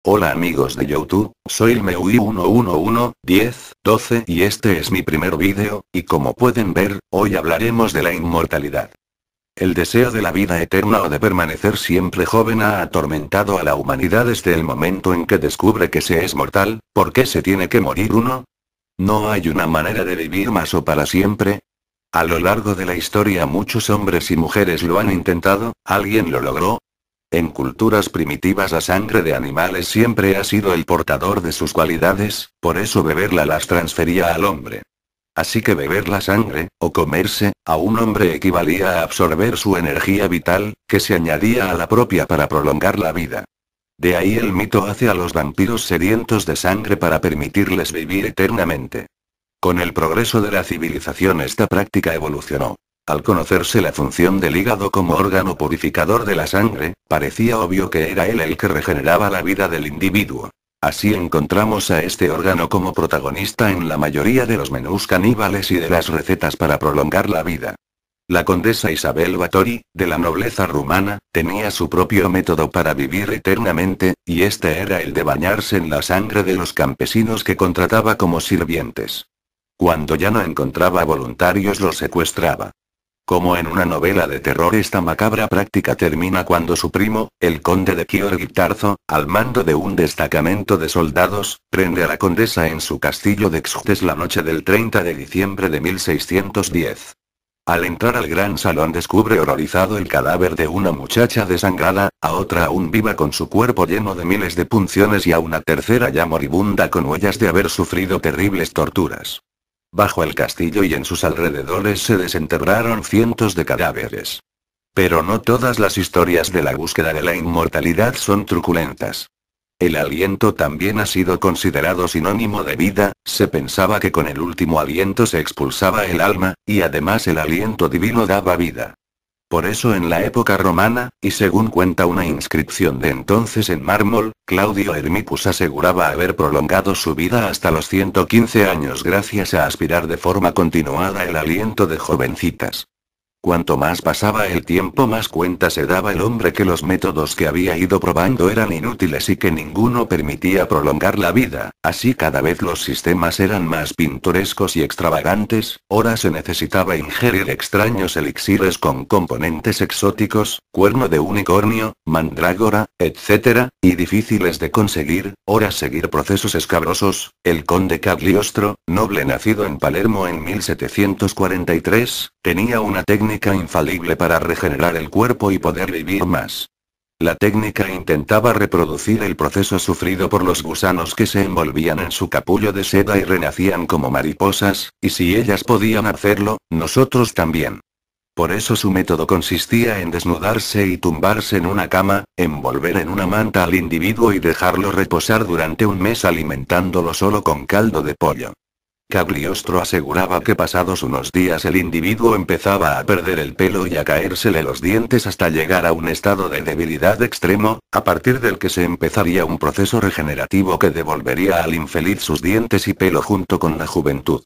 Hola amigos de YouTube, soy el Meui1111012 y este es mi primer vídeo, y como pueden ver, hoy hablaremos de la inmortalidad. El deseo de la vida eterna o de permanecer siempre joven ha atormentado a la humanidad desde el momento en que descubre que se es mortal. ¿Por qué se tiene que morir uno? ¿No hay una manera de vivir más o para siempre? A lo largo de la historia muchos hombres y mujeres lo han intentado. ¿Alguien lo logró? En culturas primitivas la sangre de animales siempre ha sido el portador de sus cualidades, por eso beberla las transfería al hombre. Así que beber la sangre, o comerse, a un hombre equivalía a absorber su energía vital, que se añadía a la propia para prolongar la vida. De ahí el mito hacia los vampiros sedientos de sangre para permitirles vivir eternamente. Con el progreso de la civilización esta práctica evolucionó. Al conocerse la función del hígado como órgano purificador de la sangre, parecía obvio que era él el que regeneraba la vida del individuo. Así encontramos a este órgano como protagonista en la mayoría de los menús caníbales y de las recetas para prolongar la vida. La condesa Isabel Báthory, de la nobleza rumana, tenía su propio método para vivir eternamente, y este era el de bañarse en la sangre de los campesinos que contrataba como sirvientes. Cuando ya no encontraba voluntarios los secuestraba. Como en una novela de terror, esta macabra práctica termina cuando su primo, el conde de Ghiorghi-Tarzo, al mando de un destacamento de soldados, prende a la condesa en su castillo de Xcotes la noche del 30 de diciembre de 1610. Al entrar al gran salón descubre horrorizado el cadáver de una muchacha desangrada, a otra aún viva con su cuerpo lleno de miles de punciones y a una tercera ya moribunda con huellas de haber sufrido terribles torturas. Bajo el castillo y en sus alrededores se desenterraron cientos de cadáveres. Pero no todas las historias de la búsqueda de la inmortalidad son truculentas. El aliento también ha sido considerado sinónimo de vida. Se pensaba que con el último aliento se expulsaba el alma, y además el aliento divino daba vida. Por eso en la época romana, y según cuenta una inscripción de entonces en mármol, Claudio Hermipus aseguraba haber prolongado su vida hasta los 115 años gracias a aspirar de forma continuada el aliento de jovencitas. Cuanto más pasaba el tiempo, más cuenta se daba el hombre que los métodos que había ido probando eran inútiles y que ninguno permitía prolongar la vida. Así cada vez los sistemas eran más pintorescos y extravagantes. Ora se necesitaba ingerir extraños elixires con componentes exóticos, cuerno de unicornio, mandrágora, etc., y difíciles de conseguir. Ora seguir procesos escabrosos. El conde Cagliostro, noble nacido en Palermo en 1743, tenía una técnica infalible para regenerar el cuerpo y poder vivir más. La técnica intentaba reproducir el proceso sufrido por los gusanos que se envolvían en su capullo de seda y renacían como mariposas, y si ellas podían hacerlo, nosotros también. Por eso su método consistía en desnudarse y tumbarse en una cama, envolver en una manta al individuo y dejarlo reposar durante un mes alimentándolo solo con caldo de pollo. Cagliostro aseguraba que pasados unos días el individuo empezaba a perder el pelo y a caérsele los dientes hasta llegar a un estado de debilidad extremo, a partir del que se empezaría un proceso regenerativo que devolvería al infeliz sus dientes y pelo junto con la juventud.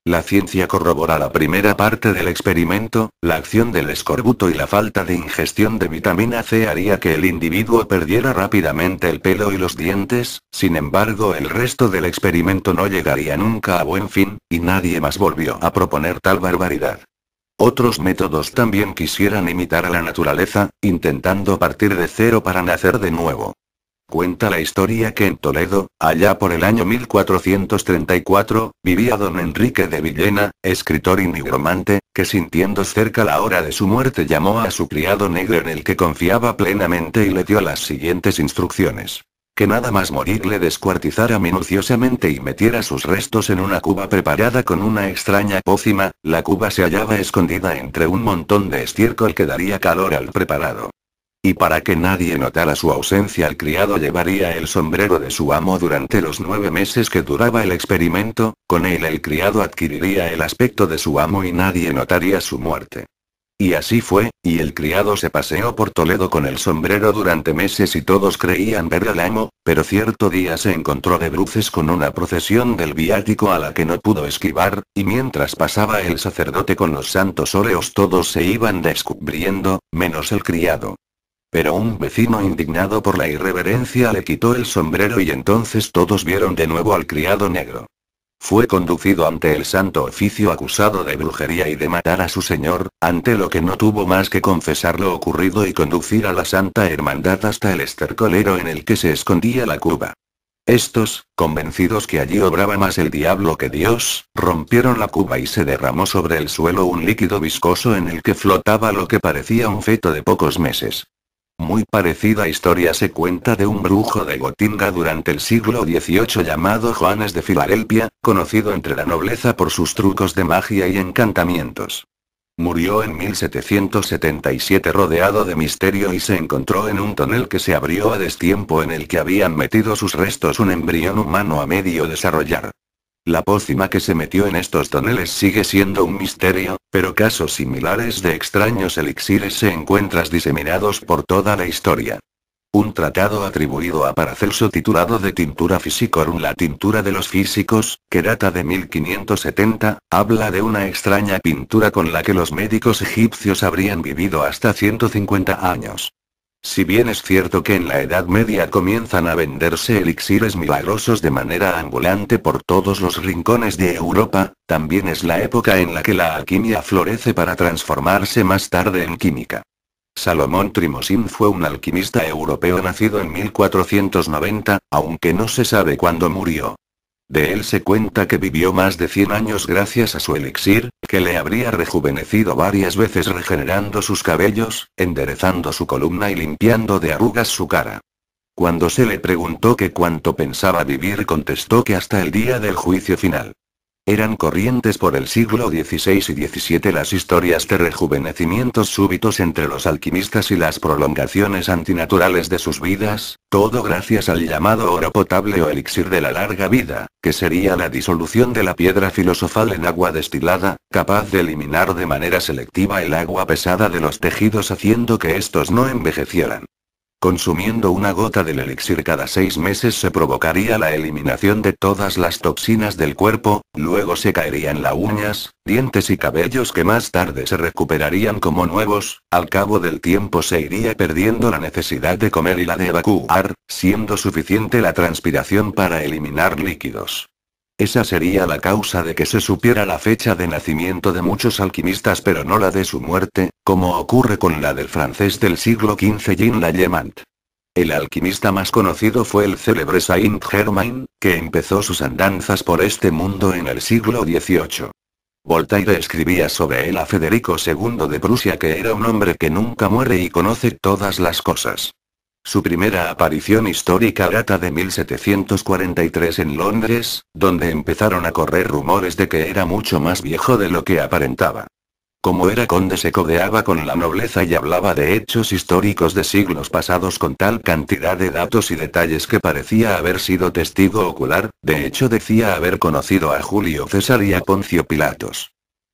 La ciencia corrobora la primera parte del experimento. La acción del escorbuto y la falta de ingestión de vitamina C haría que el individuo perdiera rápidamente el pelo y los dientes. Sin embargo, el resto del experimento no llegaría nunca a buen fin, y nadie más volvió a proponer tal barbaridad. Otros métodos también quisieran imitar a la naturaleza, intentando partir de cero para nacer de nuevo. Cuenta la historia que en Toledo, allá por el año 1434, vivía don Enrique de Villena, escritor y nigromante, que sintiendo cerca la hora de su muerte llamó a su criado negro en el que confiaba plenamente y le dio las siguientes instrucciones. Que nada más morir le descuartizara minuciosamente y metiera sus restos en una cuba preparada con una extraña pócima. La cuba se hallaba escondida entre un montón de estiércol que daría calor al preparado. Y para que nadie notara su ausencia, el criado llevaría el sombrero de su amo durante los 9 meses que duraba el experimento. Con él el criado adquiriría el aspecto de su amo y nadie notaría su muerte. Y así fue, y el criado se paseó por Toledo con el sombrero durante meses y todos creían ver al amo, pero cierto día se encontró de bruces con una procesión del viático a la que no pudo esquivar, y mientras pasaba el sacerdote con los santos óleos todos se iban descubriendo, menos el criado. Pero un vecino indignado por la irreverencia le quitó el sombrero y entonces todos vieron de nuevo al criado negro. Fue conducido ante el Santo Oficio acusado de brujería y de matar a su señor, ante lo que no tuvo más que confesar lo ocurrido y conducir a la Santa Hermandad hasta el estercolero en el que se escondía la cuba. Estos, convencidos que allí obraba más el diablo que Dios, rompieron la cuba y se derramó sobre el suelo un líquido viscoso en el que flotaba lo que parecía un feto de pocos meses. Muy parecida historia se cuenta de un brujo de Gotinga durante el siglo XVIII llamado Juanes de Filadelfia, conocido entre la nobleza por sus trucos de magia y encantamientos. Murió en 1777 rodeado de misterio y se encontró en un tonel que se abrió a destiempo en el que habían metido sus restos un embrión humano a medio desarrollar. La pócima que se metió en estos toneles sigue siendo un misterio, pero casos similares de extraños elixires se encuentran diseminados por toda la historia. Un tratado atribuido a Paracelso titulado De Tintura Physicorum, la tintura de los físicos, que data de 1570, habla de una extraña pintura con la que los médicos egipcios habrían vivido hasta 150 años. Si bien es cierto que en la Edad Media comienzan a venderse elixires milagrosos de manera ambulante por todos los rincones de Europa, también es la época en la que la alquimia florece para transformarse más tarde en química. Salomón Trimosín fue un alquimista europeo nacido en 1490, aunque no se sabe cuándo murió. De él se cuenta que vivió más de 100 años gracias a su elixir, que le habría rejuvenecido varias veces regenerando sus cabellos, enderezando su columna y limpiando de arrugas su cara. Cuando se le preguntó que cuánto pensaba vivir contestó que hasta el día del juicio final. Eran corrientes por el siglo XVI y XVII las historias de rejuvenecimientos súbitos entre los alquimistas y las prolongaciones antinaturales de sus vidas, todo gracias al llamado oro potable o elixir de la larga vida, que sería la disolución de la piedra filosofal en agua destilada, capaz de eliminar de manera selectiva el agua pesada de los tejidos haciendo que estos no envejecieran. Consumiendo una gota del elixir cada 6 meses se provocaría la eliminación de todas las toxinas del cuerpo, luego se caerían las uñas, dientes y cabellos que más tarde se recuperarían como nuevos, al cabo del tiempo se iría perdiendo la necesidad de comer y la de evacuar, siendo suficiente la transpiración para eliminar líquidos. Esa sería la causa de que se supiera la fecha de nacimiento de muchos alquimistas pero no la de su muerte, como ocurre con la del francés del siglo XV Jean Lallemand. El alquimista más conocido fue el célebre Saint-Germain, que empezó sus andanzas por este mundo en el siglo XVIII. Voltaire escribía sobre él a Federico II de Prusia que era un hombre que nunca muere y conoce todas las cosas. Su primera aparición histórica data de 1743 en Londres, donde empezaron a correr rumores de que era mucho más viejo de lo que aparentaba. Como era conde se codeaba con la nobleza y hablaba de hechos históricos de siglos pasados con tal cantidad de datos y detalles que parecía haber sido testigo ocular, de hecho decía haber conocido a Julio César y a Poncio Pilatos.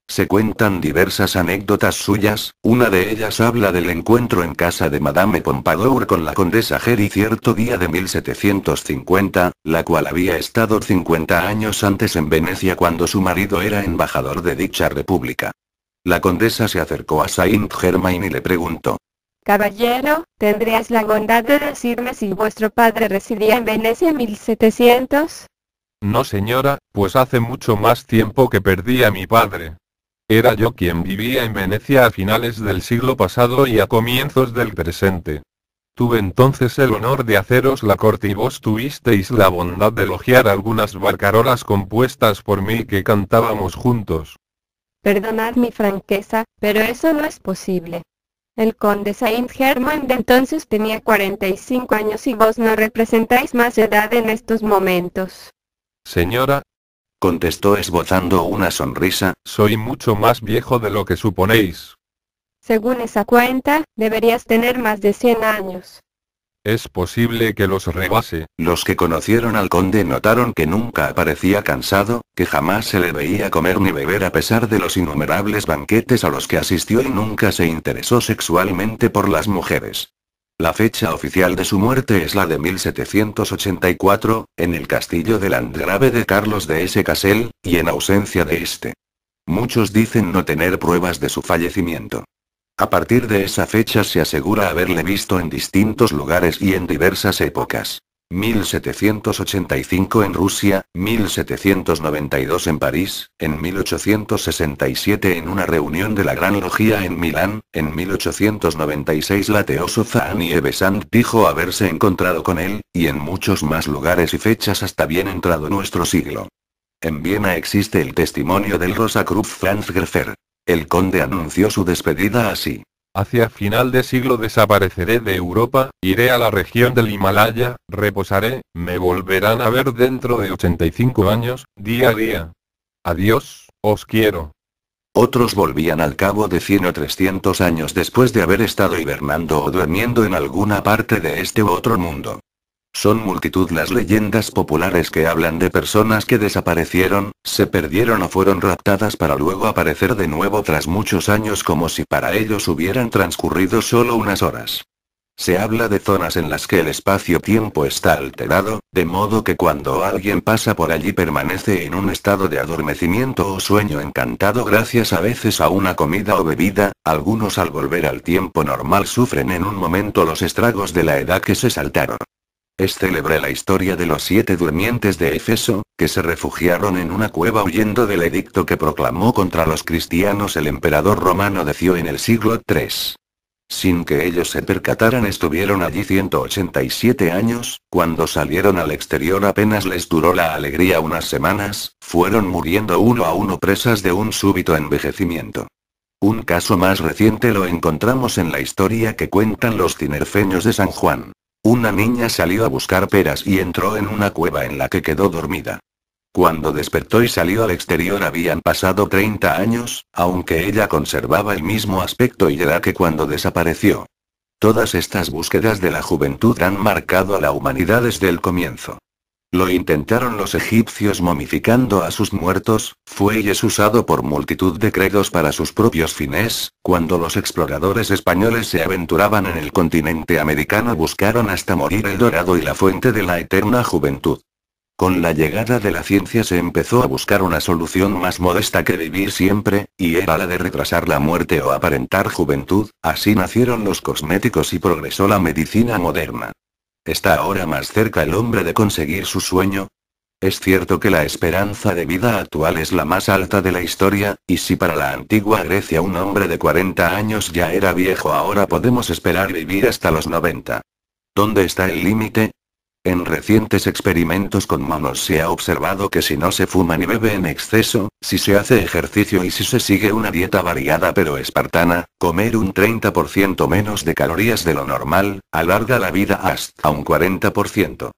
Se cuentan diversas anécdotas suyas, una de ellas habla del encuentro en casa de Madame Pompadour con la condesa Geri cierto día de 1750, la cual había estado 50 años antes en Venecia cuando su marido era embajador de dicha república. La condesa se acercó a Saint-Germain y le preguntó: Caballero, ¿tendrías la bondad de decirme si vuestro padre residía en Venecia en 1700? No señora, pues hace mucho más tiempo que perdí a mi padre. Era yo quien vivía en Venecia a finales del siglo pasado y a comienzos del presente. Tuve entonces el honor de haceros la corte y vos tuvisteis la bondad de elogiar algunas barcarolas compuestas por mí que cantábamos juntos. Perdonad mi franqueza, pero eso no es posible. El conde Saint-Germain de entonces tenía 45 años y vos no representáis más edad en estos momentos. Señora, contestó esbozando una sonrisa, soy mucho más viejo de lo que suponéis. Según esa cuenta, deberías tener más de 100 años. Es posible que los rebase. Los que conocieron al conde notaron que nunca aparecía cansado, que jamás se le veía comer ni beber a pesar de los innumerables banquetes a los que asistió y nunca se interesó sexualmente por las mujeres. La fecha oficial de su muerte es la de 1784, en el castillo del landgrave de Carlos de S. Cassel, y en ausencia de este. Muchos dicen no tener pruebas de su fallecimiento. A partir de esa fecha se asegura haberle visto en distintos lugares y en diversas épocas. 1785 en Rusia, 1792 en París, en 1867 en una reunión de la Gran Logia en Milán, en 1896 la teósofa Annie Besant dijo haberse encontrado con él, y en muchos más lugares y fechas hasta bien entrado nuestro siglo. En Viena existe el testimonio del Rosakreuz Franz Greffer. El conde anunció su despedida así. Hacia final de siglo desapareceré de Europa, iré a la región del Himalaya, reposaré, me volverán a ver dentro de 85 años, día a día. Adiós, os quiero. Otros volvían al cabo de 100 o 300 años después de haber estado hibernando o durmiendo en alguna parte de este u otro mundo. Son multitud las leyendas populares que hablan de personas que desaparecieron, se perdieron o fueron raptadas para luego aparecer de nuevo tras muchos años como si para ellos hubieran transcurrido solo unas horas. Se habla de zonas en las que el espacio-tiempo está alterado, de modo que cuando alguien pasa por allí permanece en un estado de adormecimiento o sueño encantado gracias a veces a una comida o bebida. Algunos al volver al tiempo normal sufren en un momento los estragos de la edad que se saltaron. Es célebre la historia de los 7 durmientes de Éfeso, que se refugiaron en una cueva huyendo del edicto que proclamó contra los cristianos el emperador romano Decio en el siglo III. Sin que ellos se percataran estuvieron allí 187 años, cuando salieron al exterior apenas les duró la alegría unas semanas, fueron muriendo uno a uno presas de un súbito envejecimiento. Un caso más reciente lo encontramos en la historia que cuentan los tinerfeños de San Juan. Una niña salió a buscar peras y entró en una cueva en la que quedó dormida. Cuando despertó y salió al exterior habían pasado 30 años, aunque ella conservaba el mismo aspecto y edad que cuando desapareció. Todas estas búsquedas de la juventud han marcado a la humanidad desde el comienzo. Lo intentaron los egipcios momificando a sus muertos, fue y es usado por multitud de credos para sus propios fines. Cuando los exploradores españoles se aventuraban en el continente americano buscaron hasta morir el dorado y la fuente de la eterna juventud. Con la llegada de la ciencia se empezó a buscar una solución más modesta que vivir siempre, y era la de retrasar la muerte o aparentar juventud. Así nacieron los cosméticos y progresó la medicina moderna. ¿Está ahora más cerca el hombre de conseguir su sueño? Es cierto que la esperanza de vida actual es la más alta de la historia, y si para la antigua Grecia un hombre de 40 años ya era viejo, ahora podemos esperar vivir hasta los 90. ¿Dónde está el límite? En recientes experimentos con monos se ha observado que si no se fuma ni bebe en exceso, si se hace ejercicio y si se sigue una dieta variada pero espartana, comer un 30% menos de calorías de lo normal, alarga la vida hasta un 40%.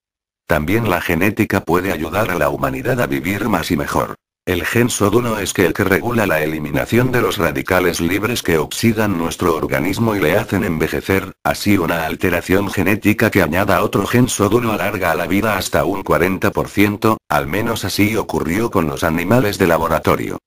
También la genética puede ayudar a la humanidad a vivir más y mejor. El gen SOD1 es el que regula la eliminación de los radicales libres que oxidan nuestro organismo y le hacen envejecer, así una alteración genética que añada otro gen SOD1 alarga la vida hasta un 40%, al menos así ocurrió con los animales de laboratorio.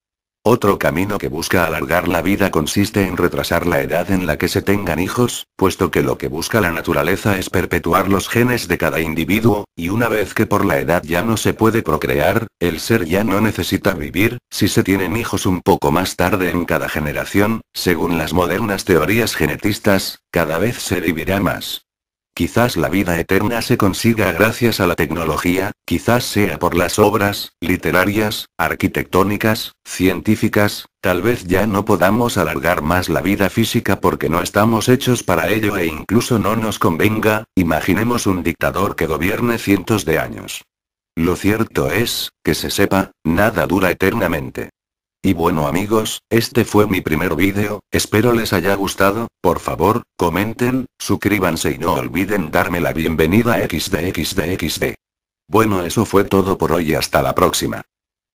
Otro camino que busca alargar la vida consiste en retrasar la edad en la que se tengan hijos, puesto que lo que busca la naturaleza es perpetuar los genes de cada individuo, y una vez que por la edad ya no se puede procrear, el ser ya no necesita vivir. Si se tienen hijos un poco más tarde en cada generación, según las modernas teorías genetistas, cada vez se vivirá más. Quizás la vida eterna se consiga gracias a la tecnología, quizás sea por las obras literarias, arquitectónicas, científicas. Tal vez ya no podamos alargar más la vida física porque no estamos hechos para ello e incluso no nos convenga. Imaginemos un dictador que gobierne cientos de años. Lo cierto es, que se sepa, nada dura eternamente. Y bueno amigos, este fue mi primer vídeo, espero les haya gustado. Por favor, comenten, suscríbanse y no olviden darme la bienvenida XD. Bueno, eso fue todo por hoy y hasta la próxima.